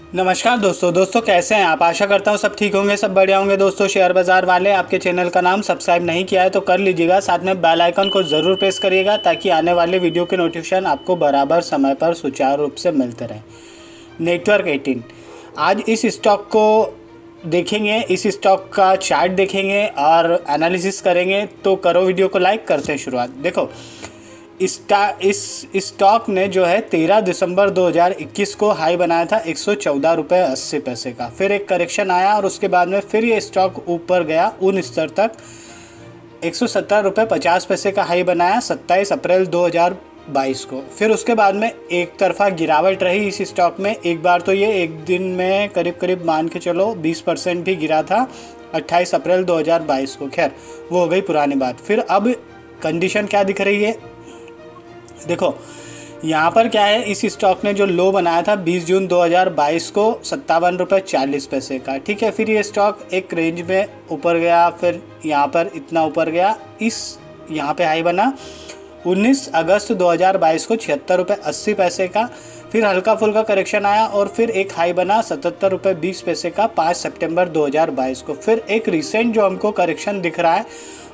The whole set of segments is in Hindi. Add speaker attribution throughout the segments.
Speaker 1: नमस्कार दोस्तों कैसे हैं आप। आशा करता हूँ सब ठीक होंगे, सब बढ़िया होंगे। दोस्तों शेयर बाज़ार वाले आपके चैनल का नाम सब्सक्राइब नहीं किया है तो कर लीजिएगा, साथ में बेल आइकन को ज़रूर प्रेस करिएगा ताकि आने वाले वीडियो के नोटिफिकेशन आपको बराबर समय पर सुचारू रूप से मिलते रहें। नेटवर्क 18 आज इस स्टॉक को देखेंगे, इस स्टॉक का चार्ट देखेंगे और एनालिसिस करेंगे। तो करो वीडियो को लाइक, करते हैं शुरुआत। देखो इस स्टॉक ने जो है 13 दिसंबर 2021 को हाई बनाया था 114 रुपये 80 पैसे का। फिर एक करेक्शन आया और उसके बाद में फिर ये स्टॉक ऊपर गया उन स्तर तक 117 रुपये 50 पैसे का हाई बनाया 27 अप्रैल 2022 को। फिर उसके बाद में एक तरफा गिरावट रही इस स्टॉक में। एक बार तो ये एक दिन में करीब मान के चलो 20% भी गिरा था 28 अप्रैल 2022 को। खैर वो हो गई पुरानी बात। फिर अब कंडीशन क्या दिख रही है, देखो यहाँ पर क्या है, इस स्टॉक ने जो लो बनाया था 20 जून 2022 को 57 रुपये 40 पैसे का। ठीक है, फिर ये स्टॉक एक रेंज में ऊपर गया, फिर यहाँ पर इतना ऊपर गया, यहाँ पे हाई बना 19 अगस्त 2022 को 76 रुपये 80 पैसे का। फिर हल्का फुल्का करेक्शन आया और फिर एक हाई बना 77 रुपये 20 पैसे का 5 सितंबर 2022 को। फिर एक रिसेंट जो हमको करेक्शन दिख रहा है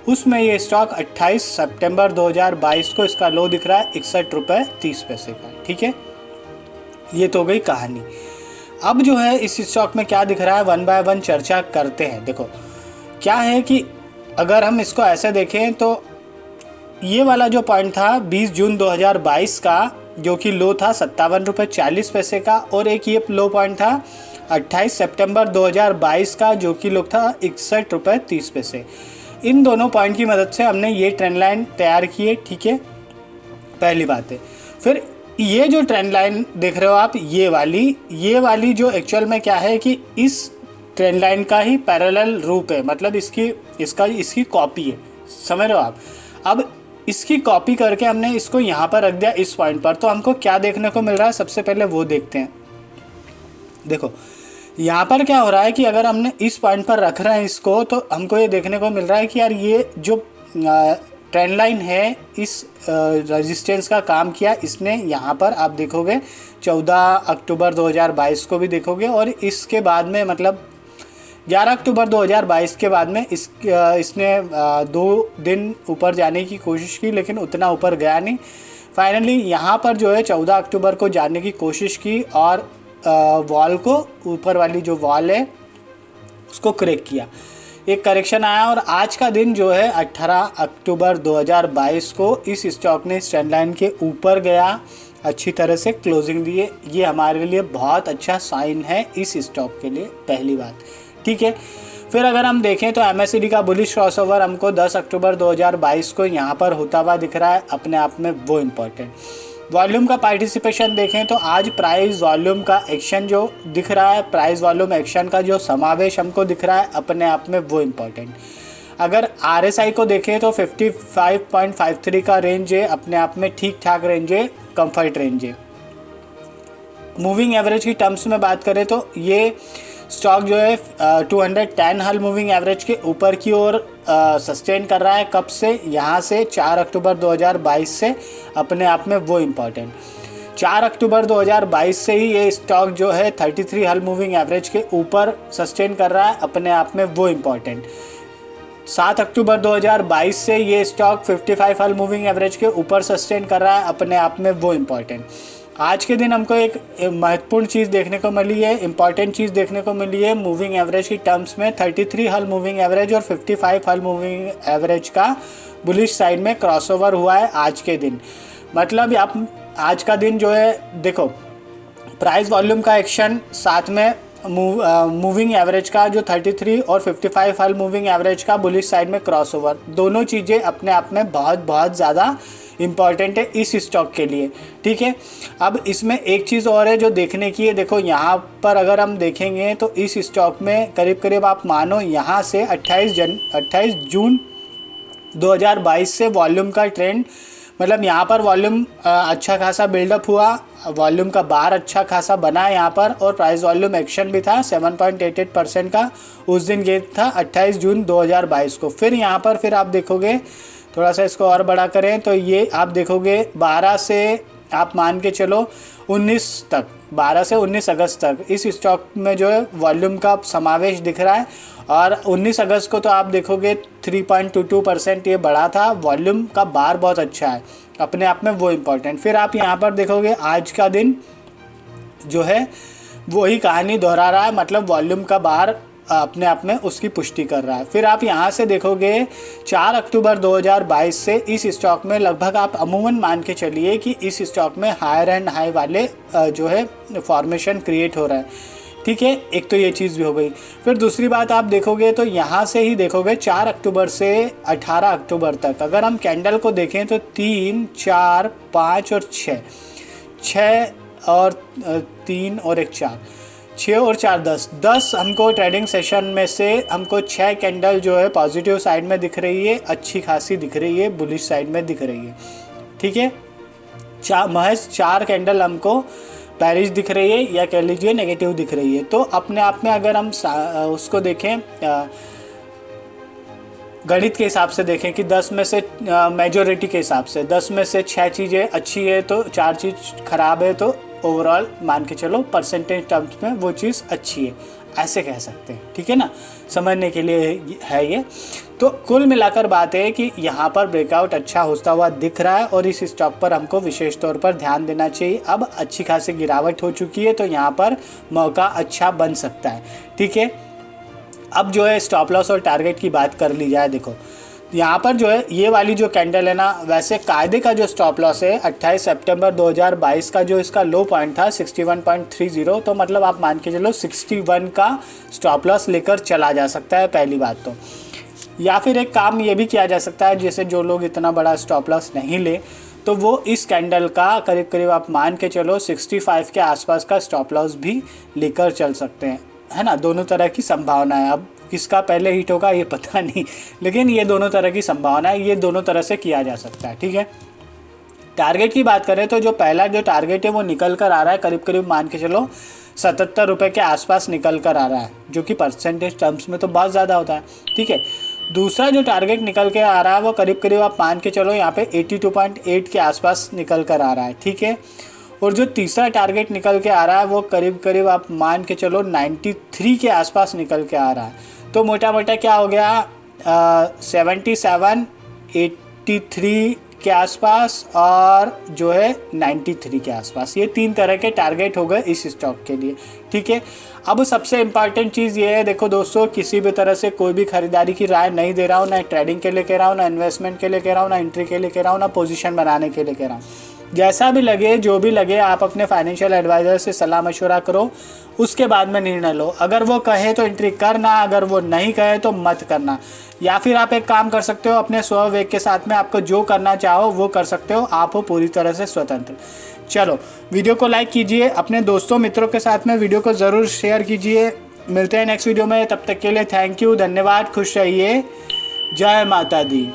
Speaker 1: उसमें ये स्टॉक 28 सितंबर 2022 को इसका लो दिख रहा है 61 रुपये 30 पैसे का। ठीक है, ये तो गई कहानी। अब जो है इस स्टॉक में क्या दिख रहा है, वन बाय वन चर्चा करते हैं। देखो क्या है कि अगर हम इसको ऐसे देखें तो ये वाला जो पॉइंट था 20 जून 2022 का जो कि लो था 57 रुपये 40 पैसे का, और एक ये लो पॉइंट था 28 सितंबर 2022 का जो कि लो था 61 रुपये 30 पैसे। इन दोनों पॉइंट की मदद से हमने ये ट्रेंड लाइन तैयार की है। ठीक है, पहली बात है। फिर ये जो ट्रेंड लाइन देख रहे हो आप, ये वाली जो एक्चुअल में क्या है कि इस ट्रेंड लाइन का ही पैरेलल रूप है, मतलब इसकी कॉपी है, समझ रहे हो आप। अब इसकी कॉपी करके हमने इसको यहाँ पर रख दिया इस पॉइंट पर। तो हमको क्या देखने को मिल रहा है, सबसे पहले वो देखते हैं। देखो यहाँ पर क्या हो रहा है कि अगर हमने इस पॉइंट पर रख रहे हैं इसको, तो हमको ये देखने को मिल रहा है कि यार ये जो ट्रेंड लाइन है इस रेजिस्टेंस का काम किया इसने। यहाँ पर आप देखोगे 14 अक्टूबर 2022 को भी देखोगे, और इसके बाद में मतलब 11 अक्टूबर 2022 के बाद में इसने 2 दिन ऊपर जाने की कोशिश की, लेकिन उतना ऊपर गया नहीं। फाइनली यहाँ पर जो है 14 अक्टूबर को जाने की कोशिश की और वॉल को, ऊपर वाली जो वॉल है उसको क्रैक किया, एक करेक्शन आया। और आज का दिन जो है 18 अक्टूबर 2022 को इस स्टॉक ने इस ट्रेंड लाइन के ऊपर गया, अच्छी तरह से क्लोजिंग दी है। ये हमारे लिए बहुत अच्छा साइन है इस स्टॉक के लिए, पहली बात। ठीक है, फिर अगर हम देखें तो MACD का बुलिश क्रॉसओवर हमको 10 अक्टूबर 2022 को यहाँ पर होता हुआ दिख रहा है, अपने आप में वो इम्पोर्टेंट। वॉल्यूम का पार्टिसिपेशन देखें तो आज प्राइस वॉल्यूम का एक्शन जो दिख रहा है, प्राइस वॉल्यूम एक्शन का जो समावेश हमको दिख रहा है, अपने आप में वो इम्पोर्टेंट। अगर RSI को देखें तो 55.53 का रेंज है, अपने आप में ठीक ठाक रेंज है, कंफर्ट रेंज है। मूविंग एवरेज की टर्म्स में बात करें तो ये स्टॉक जो है 210 हल मूविंग एवरेज के ऊपर की ओर सस्टेन कर रहा है। कब से, यहाँ से 4 अक्टूबर 2022 से, अपने आप में वो इम्पॉर्टेंट। 4 अक्टूबर 2022 से ही ये स्टॉक जो है 33 हल मूविंग एवरेज के ऊपर सस्टेन कर रहा है, अपने आप में वो इम्पॉर्टेंट। 7 अक्टूबर 2022 से ये स्टॉक 55 हल मूविंग एवरेज के ऊपर सस्टेन कर रहा है, अपने आप में वो इम्पॉर्टेंट। आज के दिन हमको एक महत्वपूर्ण चीज़ देखने को मिली है, इंपॉर्टेंट चीज़ देखने को मिली है मूविंग एवरेज की टर्म्स में। 33 हल मूविंग एवरेज और 55 हल मूविंग एवरेज का बुलिश साइड में क्रॉसओवर हुआ है आज के दिन। मतलब आप आज का दिन जो है, देखो प्राइस वॉल्यूम का एक्शन, साथ में मूविंग एवरेज का जो 33 और 55 हल मूविंग एवरेज का बुलिश साइड में क्रॉसओवर, दोनों चीज़ें अपने आप में बहुत ज़्यादा इम्पॉर्टेंट है इस स्टॉक के लिए। ठीक है, अब इसमें एक चीज़ और है जो देखने की है। देखो यहाँ पर अगर हम देखेंगे तो इस स्टॉक में करीब आप मानो यहाँ से 28 जून 2022 से वॉल्यूम का ट्रेंड, मतलब यहाँ पर वॉल्यूम अच्छा खासा बिल्डअप हुआ, वॉल्यूम का बार अच्छा खासा बना यहाँ पर, और प्राइस वॉल्यूम एक्शन भी था 7.88% का। उस दिन गेट था 28 जून 2022 को। फिर यहाँ पर फिर आप देखोगे, थोड़ा सा इसको और बड़ा करें तो ये आप देखोगे 12 से आप मान के चलो 19 तक, 12 से 19 अगस्त तक इस स्टॉक में जो है वॉल्यूम का समावेश दिख रहा है। और 19 अगस्त को तो आप देखोगे 3.22% ये बढ़ा था। वॉल्यूम का बार बहुत अच्छा है अपने आप में, वो इम्पोर्टेंट। फिर आप यहाँ पर देखोगे आज का दिन जो है वही कहानी दोहरा रहा है, मतलब वॉल्यूम का बार अपने आप में उसकी पुष्टि कर रहा है। फिर आप यहाँ से देखोगे 4 अक्टूबर 2022 से इस स्टॉक में लगभग आप अमूमन मान के चलिए कि इस स्टॉक में हायर एंड हाई वाले जो है फॉर्मेशन क्रिएट हो रहा है, ठीक है। एक तो ये चीज़ भी हो गई। फिर दूसरी बात आप देखोगे तो यहाँ से ही देखोगे 4 अक्टूबर से 18 अक्टूबर तक अगर हम कैंडल को देखें तो 3, 4, 5 और 6 और 3 और 1 4, 6 और 4 10 हमको ट्रेडिंग सेशन में से हमको 6 कैंडल जो है पॉजिटिव साइड में दिख रही है, अच्छी खासी दिख रही है, बुलिश साइड में दिख रही है, ठीक है। महज 4 कैंडल हमको बेरिश दिख रही है या कह लीजिए नेगेटिव दिख रही है। तो अपने आप में अगर हम उसको देखें गणित के हिसाब से देखें कि 10 में से मेजॉरिटी के हिसाब से 10 में से 6 चीज़ें अच्छी है तो 4 चीज़ खराब है, तो ओवरऑल मान के चलो परसेंटेज टर्म्स में वो चीज़ अच्छी है, ऐसे कह सकते हैं, ठीक है ना। समझने के लिए है ये। तो कुल मिलाकर बात है कि यहाँ पर ब्रेकआउट अच्छा होता हुआ दिख रहा है और इस स्टॉक पर हमको विशेष तौर पर ध्यान देना चाहिए। अब अच्छी खासी गिरावट हो चुकी है तो यहाँ पर मौका अच्छा बन सकता है, ठीक है। अब जो है स्टॉप लॉस और टारगेट की बात कर ली जाए, देखो यहाँ पर जो है ये वाली जो कैंडल है ना, वैसे कायदे का जो स्टॉप लॉस है 28 सितंबर 2022 का जो इसका लो पॉइंट था 61.30, तो मतलब आप मान के चलो 61 का स्टॉप लॉस लेकर चला जा सकता है, पहली बात तो। या फिर एक काम ये भी किया जा सकता है, जैसे जो लोग इतना बड़ा स्टॉप लॉस नहीं ले तो वो इस कैंडल का करीब करीब आप मान के चलो 65 के आसपास का स्टॉप लॉस भी लेकर चल सकते हैं, है ना। दोनों तरह की संभावना है, अब किसका पहले हिट होगा ये पता नहीं, लेकिन ये दोनों तरह की संभावना है, ये दोनों तरह से किया जा सकता है, ठीक है। टारगेट की बात करें तो जो पहला जो टारगेट है वो निकल कर आ रहा है करीब करीब मान के चलो 77 रुपये के आसपास निकल कर आ रहा है, जो कि परसेंटेज टर्म्स में तो बहुत ज़्यादा होता है, ठीक है। दूसरा जो टारगेट निकल के आ रहा है वो करीब करीब आप मान के चलो यहाँ पे 82.8 के आसपास निकल कर आ रहा है, ठीक है। और जो तीसरा टारगेट निकल के आ रहा है वो करीब करीब आप मान के चलो 93 के आसपास निकल के आ रहा है। तो मोटा मोटा क्या हो गया 77, 83 के आसपास और जो है 93 के आसपास, ये 3 तरह के टारगेट हो गए इस स्टॉक के लिए, ठीक है। अब सबसे इम्पॉर्टेंट चीज़ ये है, देखो दोस्तों, किसी भी तरह से कोई भी खरीदारी की राय नहीं दे रहा हूँ, ना ट्रेडिंग के लिए कह रहा हूँ, ना इन्वेस्टमेंट के लिए कह रहा हूँ, ना एंट्री के लिए कह रहा हूँ, ना पोजीशन बनाने के लिए कह रहा हूँ। जैसा भी लगे, जो भी लगे, आप अपने फाइनेंशियल एडवाइज़र से सलाह मशवरा करो, उसके बाद में निर्णय लो। अगर वो कहे तो एंट्री करना, अगर वो नहीं कहे तो मत करना। या फिर आप एक काम कर सकते हो, अपने स्वविवेक के साथ में आपको जो करना चाहो वो कर सकते हो, आप हो पूरी तरह से स्वतंत्र। चलो, वीडियो को लाइक कीजिए, अपने दोस्तों मित्रों के साथ में वीडियो को ज़रूर शेयर कीजिए। मिलते हैं नेक्स्ट वीडियो में, तब तक के लिए थैंक यू, धन्यवाद, खुश रहिए, जय माता दी।